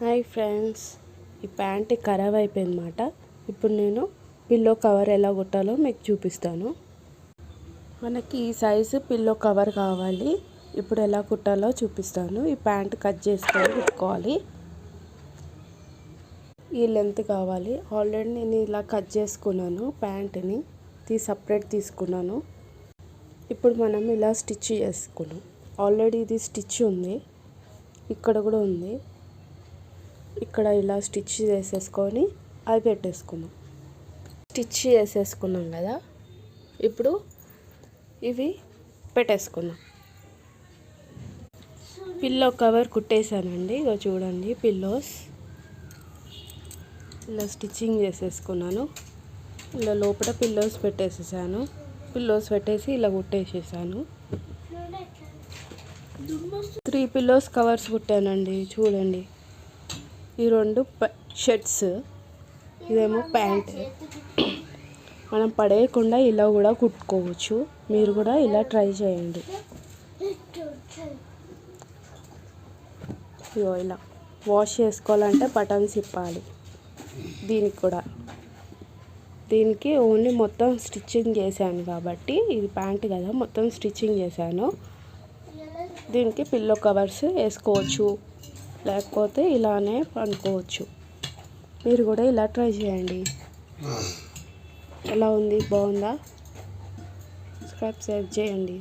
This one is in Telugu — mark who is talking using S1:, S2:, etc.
S1: హాయ్ ఫ్రెండ్స్, ఈ ప్యాంట్ ఖరాబ్ అయిపోయిందన్నమాట. ఇప్పుడు నేను పిల్లో కవర్ ఎలా కుట్టాలో మీకు చూపిస్తాను. మనకి ఈ సైజు పిల్లో కవర్ కావాలి. ఇప్పుడు ఎలా కుట్టాలో చూపిస్తాను. ఈ ప్యాంట్ కట్ చేసుకొని కుట్టుకోవాలి. ఈ లెంత్ కావాలి. ఆల్రెడీ నేను ఇలా కట్ చేసుకున్నాను. ప్యాంట్ని సపరేట్ తీసుకున్నాను. ఇప్పుడు మనం ఇలా స్టిచ్ చేసుకున్నాం. ఆల్రెడీ ఇది స్టిచ్ ఉంది, ఇక్కడ కూడా ఉంది. ఇక్కడ ఇలా స్టిచ్ చేసేసుకొని అది పెట్టేసుకున్నాం. స్టిచ్ చేసేసుకున్నాం కదా, ఇప్పుడు ఇవి పెట్టేసుకున్నాం. Pillow cover కుట్టేశానండి. ఇగో చూడండి, పిల్లోస్ ఇలా స్టిచ్చింగ్ చేసేసుకున్నాను. ఇలా లోపల పిల్లోస్ పెట్టేసేసాను. పిల్లోస్ పెట్టేసి ఇలా కుట్టేసేసాను. 3 పిల్లోస్ కవర్స్ కుట్టానండి. చూడండి, ఈ 2 షర్ట్స్, ఇదేమో ప్యాంట్. మనం పడేయకుండా ఇలా కూడా కుట్టుకోవచ్చు. మీరు కూడా ఇలా ట్రై చేయండి. ఇగో ఇలా వాష్ చేసుకోవాలంటే బటన్స్ ఇప్పాలి. దీనికి ఓన్లీ మొత్తం స్టిచ్చింగ్ చేశాను కాబట్టి, ఇది ప్యాంట్ కదా, మొత్తం స్టిచ్చింగ్ చేశాను. దీనికి పిల్లో కవర్స్ వేసుకోవచ్చు, లేకపోతే ఇలానే అనుకోవచ్చు. మీరు కూడా ఇలా ట్రై చేయండి. ఎలా ఉంది? బాగుందా? సబ్స్క్రైబ్ చేయండి.